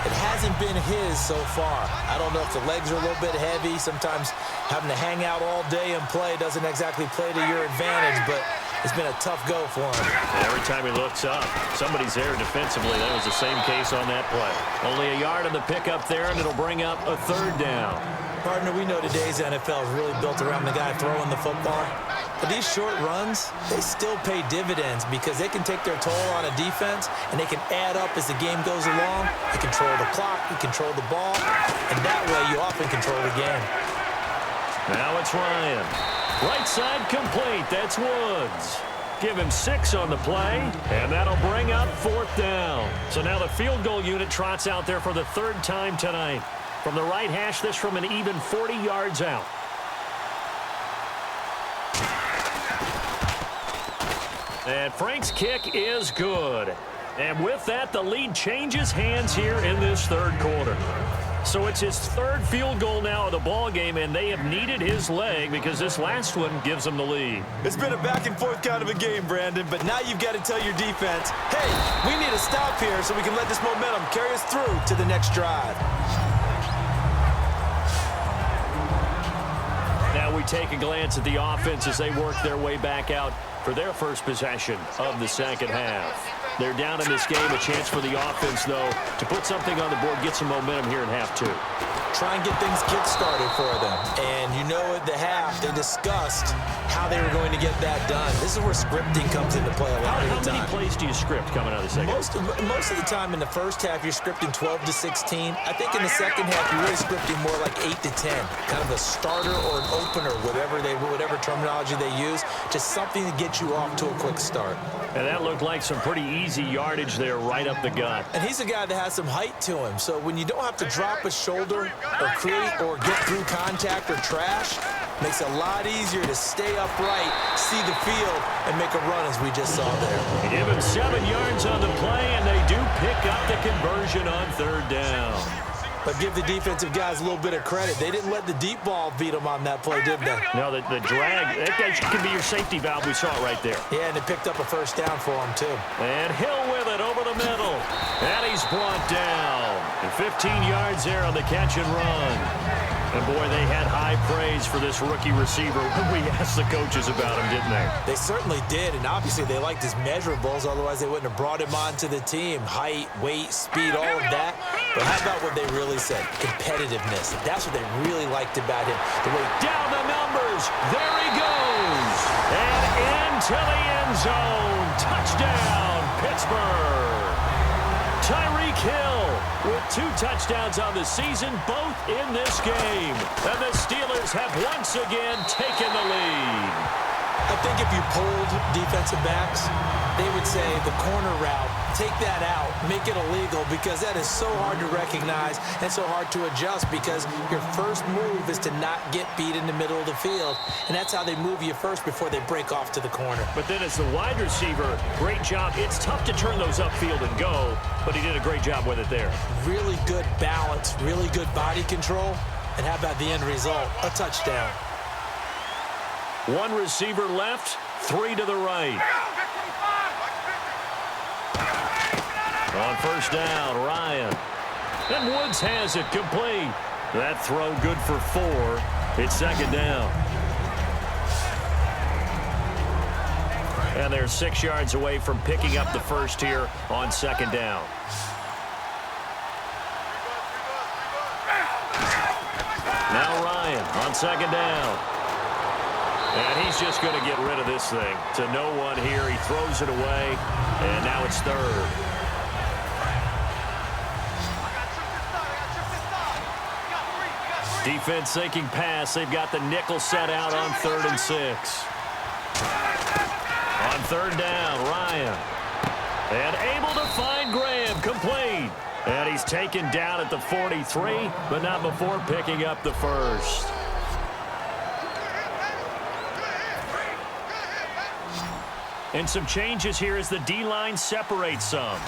It hasn't been his so far. I don't know if the legs are a little bit heavy. Sometimes having to hang out all day and play doesn't exactly play to your advantage, but it's been a tough go for him. Every time he looks up, somebody's there defensively. That was the same case on that play. Only a yard on the pickup there, and it'll bring up a 3rd down. Partner, we know today's NFL is really built around the guy throwing the football. But these short runs, they still pay dividends because they can take their toll on a defense, and they can add up as the game goes along. You control the clock, you control the ball, and that way you often control the game. Now it's Ryan. Right side complete. That's Woods. Give him 6 on the play, and that'll bring up 4th down. So now the field goal unit trots out there for the 3rd time tonight. From the right hash, this from an even 40 yards out. And Frank's kick is good. And with that, the lead changes hands here in this 3rd quarter. So it's his 3rd field goal now of the ball game, and they have needed his leg because this last one gives them the lead. It's been a back-and-forth kind of a game, Brandon, but now you've got to tell your defense, hey, we need to stop here so we can let this momentum carry us through to the next drive. Now we take a glance at the offense as they work their way back out for their first possession of the 2nd half. They're down in this game. A chance for the offense, though, to put something on the board, get some momentum here in half 2. Try and get things kick-started for them. And you know at the half, they discussed how they were going to get that done. This is where scripting comes into play a lot of the time. How many plays do you script coming out of the second? Most of the time in the first half, you're scripting 12 to 16. I think in the second half, you're really scripting more like 8 to 10. Kind of a starter or an opener, whatever terminology they use. Just something to get you off to a quick start. And that looked like some pretty easy yardage there right up the gut. And he's a guy that has some height to him. So when you don't have to drop a shoulder or create or get through contact or trash, makes it a lot easier to stay upright, see the field, and make a run as we just saw there. Give him 7 yards on the play, and they do pick up the conversion on 3rd down. But give the defensive guys a little bit of credit. They didn't let the deep ball beat them on that play, did they? No, the drag, that can be your safety valve. We saw it right there. Yeah, and they picked up a 1st down for him, too. And Hill with it over the middle. And he's brought down. And 15 yards there on the catch and run. And, boy, they had high praise for this rookie receiver when we asked the coaches about him, didn't they? They certainly did, and obviously they liked his measurables, otherwise they wouldn't have brought him onto the team. Height, weight, speed, all of that. But how about what they really said? Competitiveness. That's what they really liked about him. The way down the numbers. There he goes. And into the end zone. Touchdown, Pittsburgh. Tyreek Hill with 2 touchdowns on the season, both in this game. And the Steelers have once again taken the lead. I think if you polled defensive backs, they would say the corner route, take that out, make it illegal, because that is so hard to recognize and so hard to adjust, because your first move is to not get beat in the middle of the field, and that's how they move you first before they break off to the corner. But then as the wide receiver, great job. It's tough to turn those upfield and go, but he did a great job with it there. Really good balance, really good body control, and how about the end result? A touchdown. One receiver left, 3 to the right. On first down, Ryan. And Woods has it complete. That throw good for 4. It's second down. And they're 6 yards away from picking up the first here on second down. Now Ryan on second down. And he's just going to get rid of this thing to no one here. He throws it away, and now it's third. Defense sinking pass. They've got the nickel set out on 3rd and 6. On third down, Ryan. And able to find Graham, complete. And he's taken down at the 43, but not before picking up the first. And some changes here as the D-line separates some.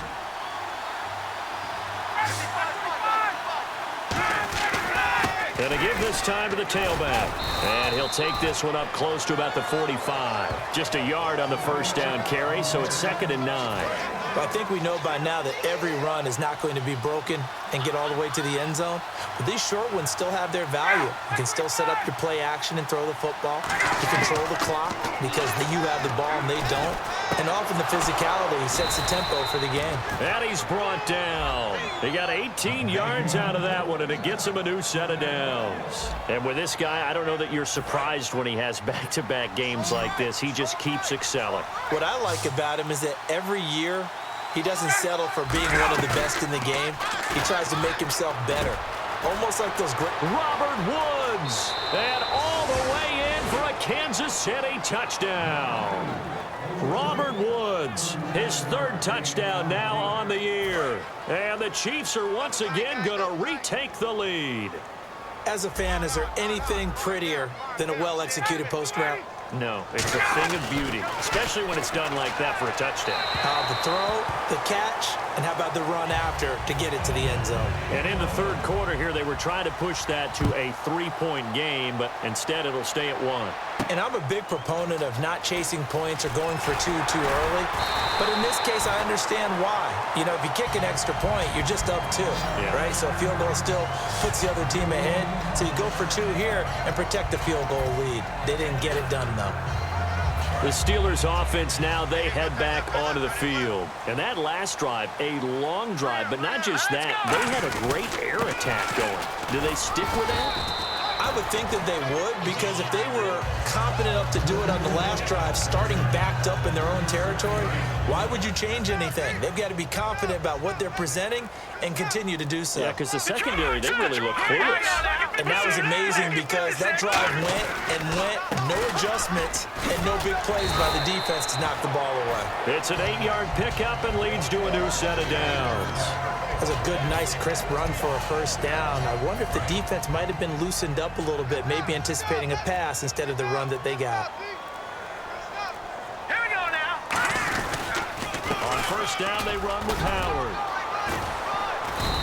And a give this time to the tailback. And he'll take this one up close to about the 45. Just a yard on the first down carry, so it's 2nd and 9. But I think we know by now that every run is not going to be broken and get all the way to the end zone. But these short ones still have their value. You can still set up your play action and throw the football. You control the clock because you have the ball and they don't. And often the physicality sets the tempo for the game. And he's brought down. He got 18 yards out of that one, and it gets him a new set of downs. And with this guy, I don't know that you're surprised when he has back-to-back games like this. He just keeps excelling. What I like about him is that every year, he doesn't settle for being one of the best in the game. He tries to make himself better. Almost like those great... Robert Woods. And all the way in for a Kansas City touchdown. Robert Woods, his 3rd touchdown now on the year. And the Chiefs are once again going to retake the lead. As a fan, is there anything prettier than a well-executed post route? No, it's a thing of beauty, especially when it's done like that for a touchdown. The throw, the catch, and how about the run after to get it to the end zone? And in the 3rd quarter here, they were trying to push that to a 3-point game, but instead it'll stay at 1. And I'm a big proponent of not chasing points or going for 2 too early. But in this case, I understand why. You know, if you kick an extra point, you're just up 2, right? So a field goal still puts the other team ahead. So you go for 2 here and protect the field goal lead. They didn't get it done, though. The Steelers offense now, they head back onto the field. And that last drive, a long drive, but not just that, they had a great air attack going. Do they stick with that? I would think that they would, because if they were confident enough to do it on the last drive, starting backed up in their own territory, why would you change anything? They've got to be confident about what they're presenting and continue to do so. Yeah, because the secondary, they really look clueless. And that was amazing because that drive went and went, no adjustments, and no big plays by the defense to knock the ball away. It's an 8-yard pickup and leads to a new set of downs. That was a good, nice, crisp run for a first down. I wonder if the defense might have been loosened up a little bit, maybe anticipating a pass instead of the run that they got. Here we go now. On first down, they run with Howard.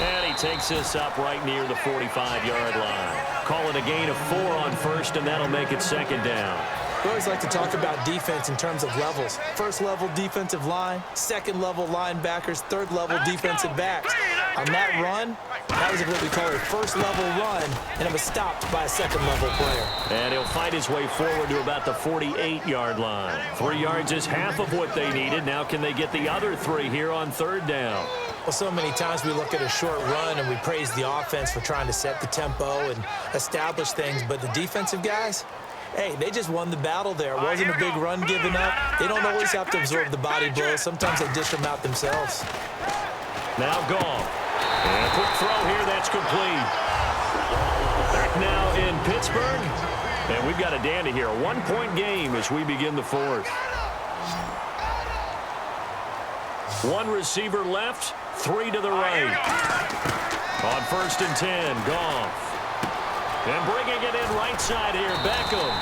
And he takes this up right near the 45-yard line. Call it a gain of 4 on first, and that'll make it second down. We always like to talk about defense in terms of levels. First level defensive line, second level linebackers, third level defensive backs. On that run, that was what we call a first level run, and it was stopped by a second level player. And he'll fight his way forward to about the 48-yard line. 3 yards is half of what they needed. Now can they get the other 3 here on third down? Well, so many times we look at a short run and we praise the offense for trying to set the tempo and establish things, but the defensive guys, hey, they just won the battle there. It wasn't a big run given up. They don't always have to absorb the body blows. Sometimes they dish them out themselves. Now gone. And a quick throw here, that's complete. Back now in Pittsburgh. And we've got a dandy here. A 1-point game as we begin the fourth. One receiver left, 3 to the right. On 1st and 10, Goff. And bringing it in right side here, Beckham.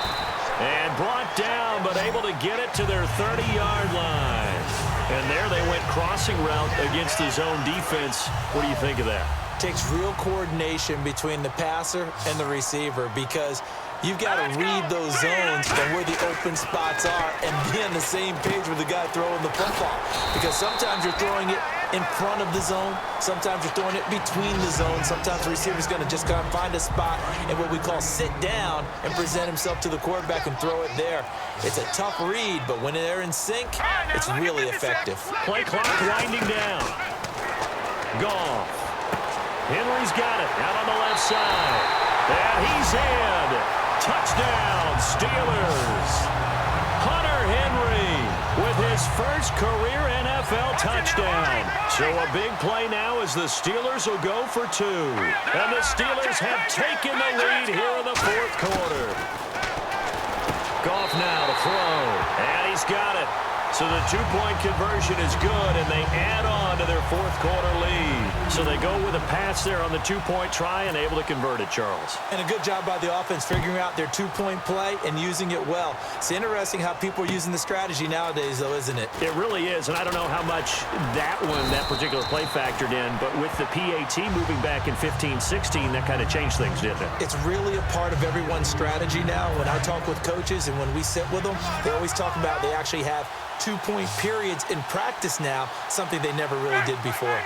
And brought down, but able to get it to their 30-yard line. And there they went crossing route against the zone defense. What do you think of that? Takes real coordination between the passer and the receiver because you've got to read those zones and where the open spots are and be on the same page with the guy throwing the football. Because sometimes you're throwing it in front of the zone. Sometimes you're throwing it between the zones. Sometimes the receiver's going to just kind of find a spot and what we call sit down and present himself to the quarterback and throw it there. It's a tough read, but when they're in sync, it's really effective. Play clock winding down. Goff. Henry's got it out on the left side. And he's in. Touchdown, Steelers. Hunter Henry with his first career NFL touchdown. So a big play now as the Steelers will go for 2. And the Steelers have taken the lead here in the fourth quarter. Goff now to throw. And he's got it. So the 2-point conversion is good, and they add on to their fourth quarter lead. So they go with a pass there on the 2-point try and able to convert it, Charles. And a good job by the offense figuring out their 2-point play and using it well. It's interesting how people are using the strategy nowadays, though, isn't it? It really is, and I don't know how much that particular play factored in, but with the PAT moving back in 15-16, that kind of changed things, didn't it? It's really a part of everyone's strategy now. When I talk with coaches and when we sit with them, they always talk about they actually have 2-point periods in practice now, something they never really did before.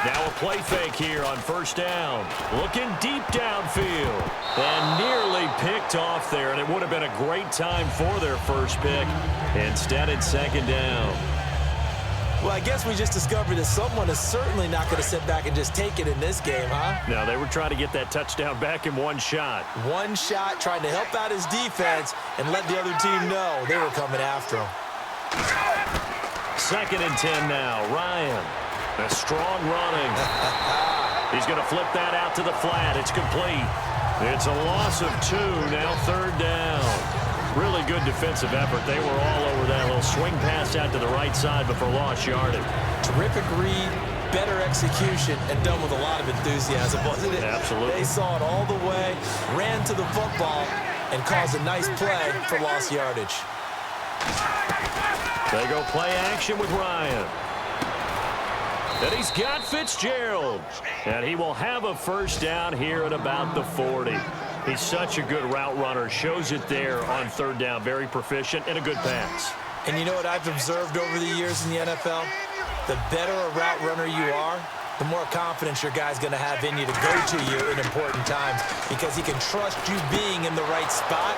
Now a play fake here on 1st down. Looking deep downfield. And nearly picked off there, and it would have been a great time for their first pick. Instead, it's 2nd down. Well, I guess we just discovered that someone is certainly not going to sit back and just take it in this game, huh? No, they were trying to get that touchdown back in one shot. One shot, trying to help out his defense and let the other team know they were coming after him. 2nd and 10 now. Ryan, a strong running. He's going to flip that out to the flat. It's complete. It's a loss of 2, now 3rd down. Really good defensive effort. They were all over that little swing pass out to the right side, but for lost yardage. Terrific read, better execution, and done with a lot of enthusiasm, wasn't it? Absolutely. They saw it all the way, ran to the football, and caused a nice play for lost yardage. They go play action with Ryan. And he's got Fitzgerald. And he will have a 1st down here at about the 40. He's such a good route runner. Shows it there on 3rd down. Very proficient and a good pass. And you know what I've observed over the years in the NFL? The better a route runner you are, the more confidence your guy's going to have in you to go to you in important times because he can trust you being in the right spot,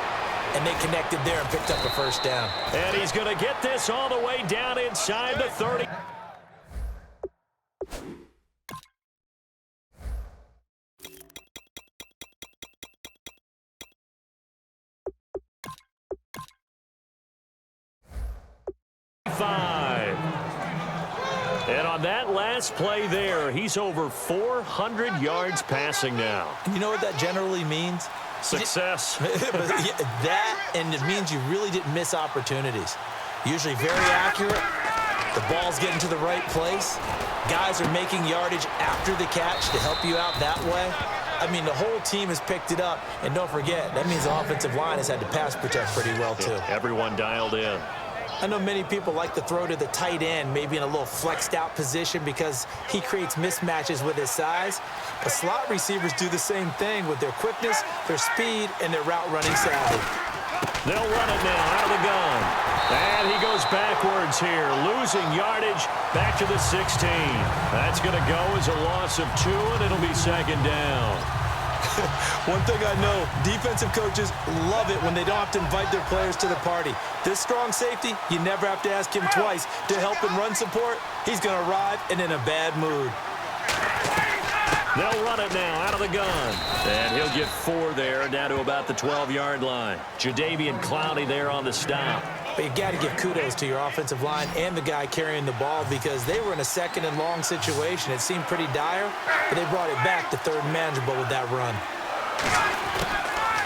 and they connected there and picked up a 1st down. And he's going to get this all the way down inside the 30. And on that last play there, he's over 400 yards passing now. You know what that generally means? Success. That, and it means you really didn't miss opportunities. Usually very accurate. The ball's getting to the right place. Guys are making yardage after the catch to help you out that way. I mean, the whole team has picked it up. And don't forget, that means the offensive line has had to pass protect pretty well, too. Yeah, everyone dialed in. I know many people like to throw to the tight end, maybe in a little flexed out position because he creates mismatches with his size. But slot receivers do the same thing with their quickness, their speed, and their route running savvy. They'll run it now out of the gun. And he goes backwards here, losing yardage back to the 16. That's going to go as a loss of 2, and it'll be 2nd down. One thing I know, defensive coaches love it when they don't have to invite their players to the party. This strong safety, you never have to ask him twice to help in run support. He's going to arrive and in a bad mood. They'll run it now out of the gun. And he'll get 4 there, down to about the 12-yard line. Jadeveon Clowney there on the stop. But you got to give kudos to your offensive line and the guy carrying the ball because they were in a 2nd and long situation. It seemed pretty dire, but they brought it back to 3rd and manageable with that run.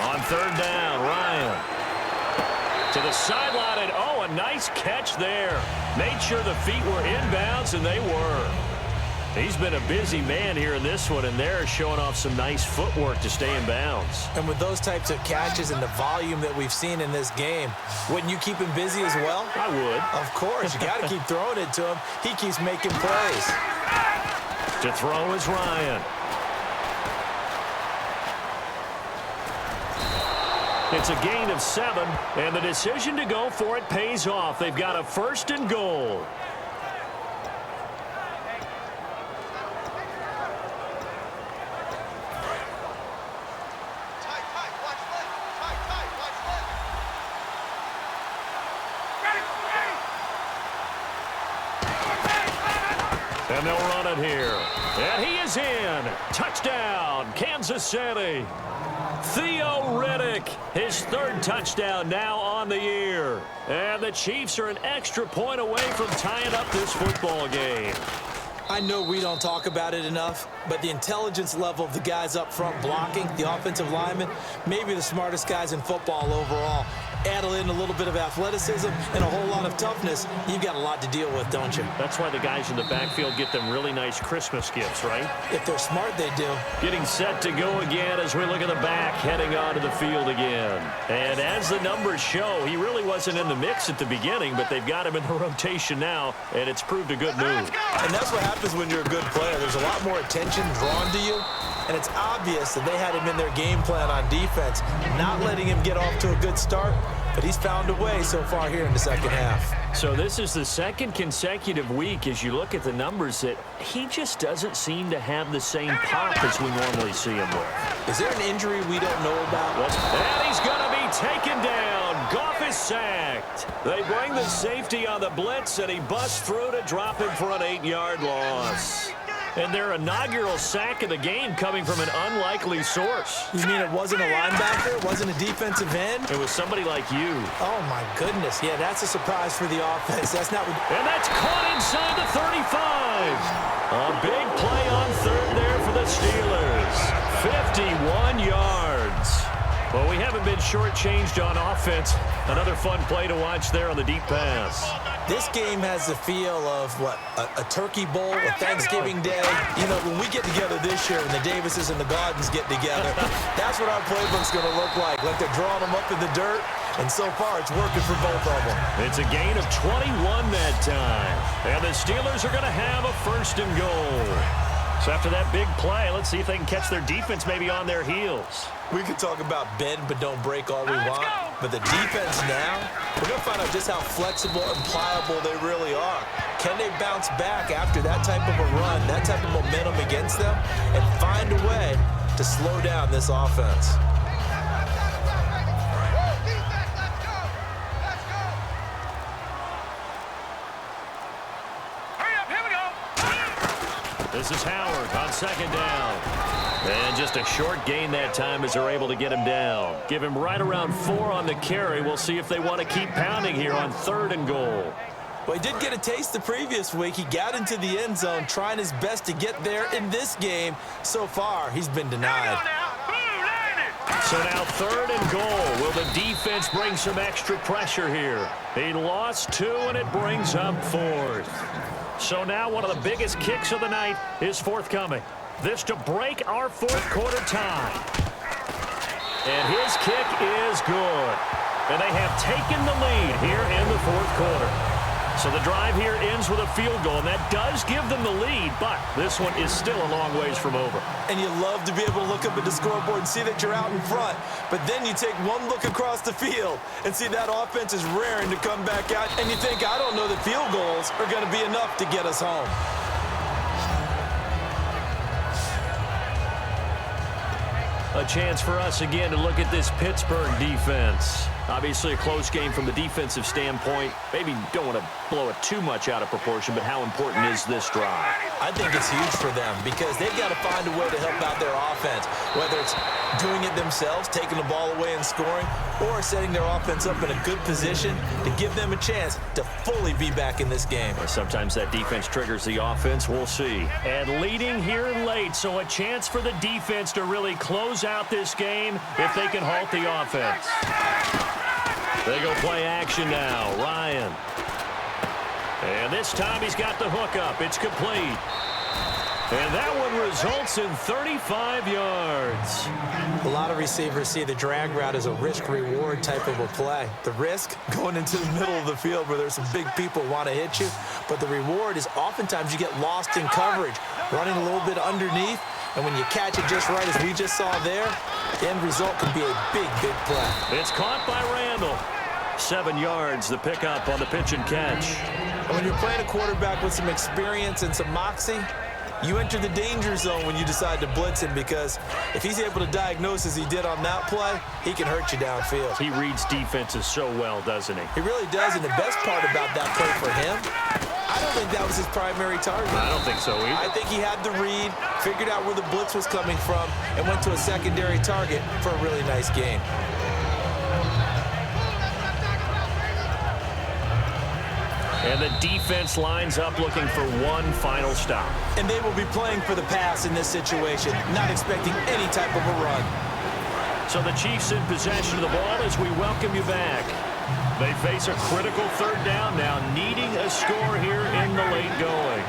On third down, Ryan. To the sideline, and oh, a nice catch there. Made sure the feet were inbounds, and they were. He's been a busy man here in this one, and they're showing off some nice footwork to stay in bounds. And with those types of catches and the volume that we've seen in this game, wouldn't you keep him busy as well? I would. Of course. You got to keep throwing it to him. He keeps making plays. To throw is Ryan. It's a gain of 7, and the decision to go for it pays off. They've got a 1st and goal. And they'll run it here. And he is in. Touchdown, Kansas City. Theo Riddick, his 3rd touchdown now on the year. And the Chiefs are an extra point away from tying up this football game. I know we don't talk about it enough, but the intelligence level of the guys up front blocking, the offensive linemen, maybe the smartest guys in football overall. Add in a little bit of athleticism and a whole lot of toughness, you've got a lot to deal with, don't you? That's why the guys in the backfield get them really nice Christmas gifts, right? If they're smart, they do. Getting set to go again as we look at the back, heading onto the field again. And as the numbers show, he really wasn't in the mix at the beginning, but they've got him in the rotation now, and it's proved a good move. And that's what happens when you're a good player. There's a lot more attention drawn to you, and it's obvious that they had him in their game plan on defense, not letting him get off to a good start, but he's found a way so far here in the second half. So this is the 2nd consecutive week as you look at the numbers that he just doesn't seem to have the same pop as we normally see him with. Is there an injury we don't know about? And he's going to be taken down. Goff is sacked. They bring the safety on the blitz, and he busts through to drop him for an 8-yard loss. And their inaugural sack of the game coming from an unlikely source. You mean it wasn't a linebacker? It wasn't a defensive end? It was somebody like you. Oh, my goodness. Yeah, that's a surprise for the offense. That's not what... And that's caught inside the 35. A big play on 3rd there for the Steelers. 51 yards. Well, we haven't been shortchanged on offense. Another fun play to watch there on the deep pass. This game has the feel of, what, a turkey bowl, a Thanksgiving day. You know, when we get together this year and the Davises and the Gardens get together, that's what our playbook's going to look like they're drawing them up in the dirt, and so far it's working for both of them. It's a gain of 21 that time. And the Steelers are going to have a 1st and goal. So after that big play, let's see if they can catch their defense maybe on their heels. We could talk about bend but don't break all we want, but the defense now, we're going to find out just how flexible and pliable they really are. Can they bounce back after that type of a run, that type of momentum against them, and find a way to slow down this offense? This is Howard on 2nd down. And just a short gain that time as they're able to get him down. Give him right around 4 on the carry. We'll see if they want to keep pounding here on 3rd and goal. Well, he did get a taste the previous week. He got into the end zone trying his best to get there in this game. So far, he's been denied. So now 3rd and goal. Will the defense bring some extra pressure here? He lost 2, and it brings up 4th. So now one of the biggest kicks of the night is forthcoming. This to break our 4th quarter tie. And his kick is good. And they have taken the lead here in the 4th quarter. So the drive here ends with a field goal, and that does give them the lead, but this one is still a long ways from over. And you love to be able to look up at the scoreboard and see that you're out in front, but then you take one look across the field and see that offense is raring to come back out, and you think, I don't know that field goals are going to be enough to get us home. A chance for us again to look at this Pittsburgh defense. Obviously a close game from the defensive standpoint. Maybe don't want to blow it too much out of proportion, but how important is this drive? I think it's huge for them because they've got to find a way to help out their offense, whether it's doing it themselves, taking the ball away and scoring, or setting their offense up in a good position to give them a chance to fully be back in this game. Sometimes that defense triggers the offense. We'll see. And leading here late, so a chance for the defense to really close out this game if they can halt the offense. They go play action now. Ryan. And this time he's got the hook up. It's complete. And that one results in 35 yards. A lot of receivers see the drag route as a risk-reward type of a play. The risk, going into the middle of the field where there's some big people who want to hit you. But the reward is oftentimes you get lost in coverage, running a little bit underneath. And when you catch it just right, as we just saw there, the end result can be a big, big play. It's caught by Randall. 7 yards, the pickup on the pitch and catch. And when you're playing a quarterback with some experience and some moxie, you enter the danger zone when you decide to blitz him, because if he's able to diagnose as he did on that play, he can hurt you downfield. He reads defenses so well, doesn't he? He really does, and the best part about that play for him, I don't think that was his primary target. I don't think so either. I think he had the read, figured out where the blitz was coming from, and went to a secondary target for a really nice game. And the defense lines up looking for one final stop. And they will be playing for the pass in this situation, not expecting any type of a run. So the Chiefs in possession of the ball as we welcome you back. They face a critical third down now, needing a score here in the late going.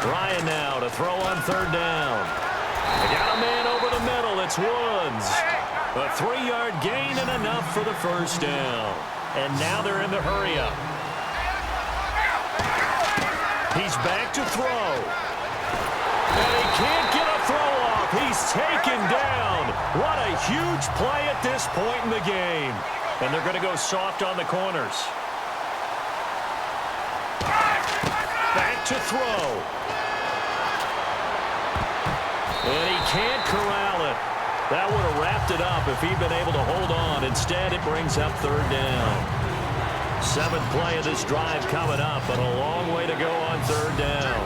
Ryan now to throw on third down. They got a man over the middle. It's Woods. A 3-yard gain and enough for the first down. And now they're in the hurry-up. He's back to throw. And he can't get a throw off. He's taken down. What a huge play at this point in the game. And they're going to go soft on the corners. Back to throw. And he can't corral it. That would have wrapped it up if he'd been able to hold on. Instead, it brings up third down. 7th play of this drive coming up, but a long way to go on third down.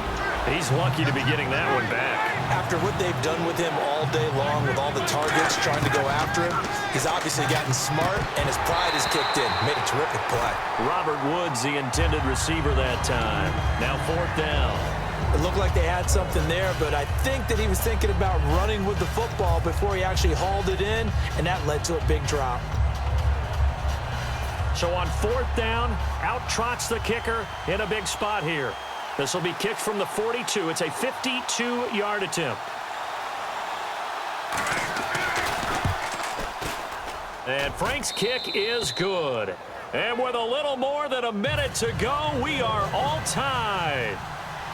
He's lucky to be getting that one back. After what they've done with him all day long, with all the targets trying to go after him, he's obviously gotten smart, and his pride has kicked in. Made a terrific play. Robert Woods, the intended receiver that time. Now 4th down. It looked like they had something there, but I think that he was thinking about running with the football before he actually hauled it in, and that led to a big drop. So on 4th down, out trots the kicker in a big spot here. This will be kicked from the 42. It's a 52-yard attempt. And Frank's kick is good. And with a little more than a minute to go, we are all tied.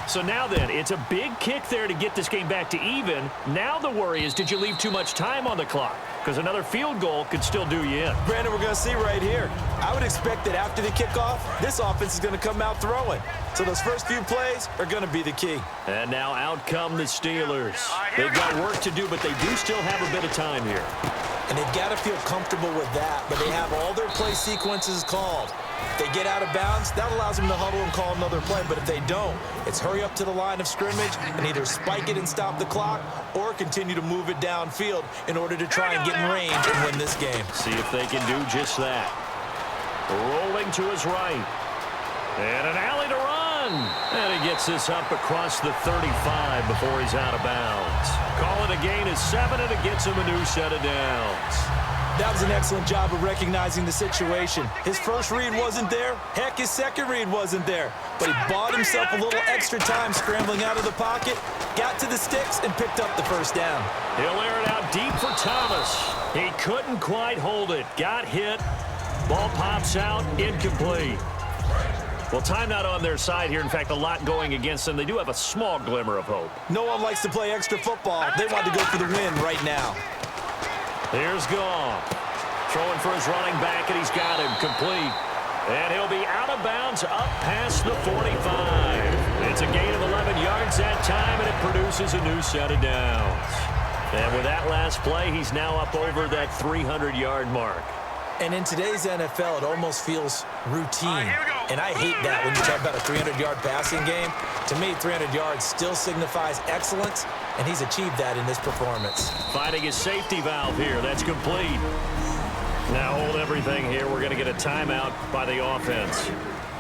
So now then, it's a big kick there to get this game back to even. Now the worry is, did you leave too much time on the clock? Because another field goal could still do you in. Brandon, we're going to see right here. I would expect that after the kickoff, this offense is going to come out throwing. So those first few plays are going to be the key. And now out come the Steelers. They've got work to do, but they do still have a bit of time here. And they've got to feel comfortable with that, but they have all their play sequences called. If they get out of bounds, that allows them to huddle and call another play. But if they don't, it's hurry up to the line of scrimmage and either spike it and stop the clock or continue to move it downfield in order to try and get in range and win this game. See if they can do just that. Rolling to his right. And an alley to run. And he gets this up across the 35 before he's out of bounds. Call it a gain of 7, and it gets him a new set of downs. That was an excellent job of recognizing the situation. His first read wasn't there. Heck, his second read wasn't there. But he bought himself a little extra time scrambling out of the pocket, got to the sticks, and picked up the first down. He'll air it out deep for Thomas. He couldn't quite hold it. Got hit. Ball pops out. Incomplete. Well, time not on their side here. In fact, a lot going against them. They do have a small glimmer of hope. No one likes to play extra football. They want to go for the win right now. Here's Goff. Throwing for his running back, and he's got him complete. And he'll be out of bounds up past the 45. It's a gain of 11 yards that time, and it produces a new set of downs. And with that last play, he's now up over that 300-yard mark. And in today's NFL, it almost feels routine. And I hate that when you talk about a 300-yard passing game. To me, 300 yards still signifies excellence, and he's achieved that in this performance. Finding his safety valve here. That's complete. Now hold everything here. We're going to get a timeout by the offense.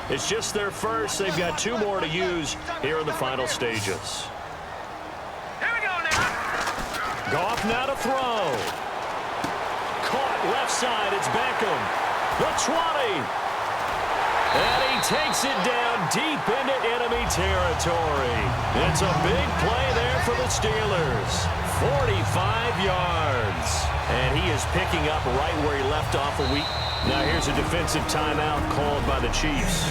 It's just their first. They've got 2 more to use here in the final stages. Goff now to throw. Caught left side. It's Beckham. The 20. And he takes it down deep into enemy territory. It's a big play there for the Steelers. 45 yards. And he is picking up right where he left off a week. Now here's a defensive timeout called by the Chiefs.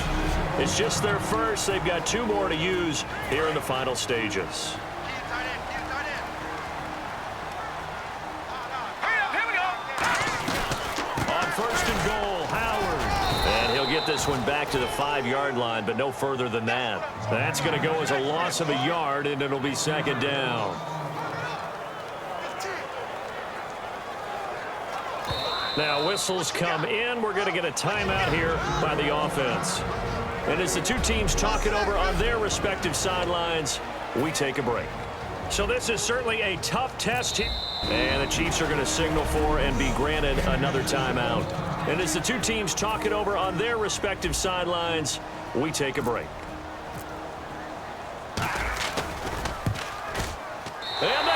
It's just their first. They've got 2 more to use here in the final stages. On first and goal, Howard. And he'll get this one back to the 5-yard line, but no further than that. That's going to go as a loss of a yard, and it'll be second down. Now whistles come in. We're going to get a timeout here by the offense. And as the 2 teams talk it over on their respective sidelines, we take a break. So this is certainly a tough test here. And the Chiefs are going to signal for and be granted another timeout. And as the 2 teams talk it over on their respective sidelines, we take a break. And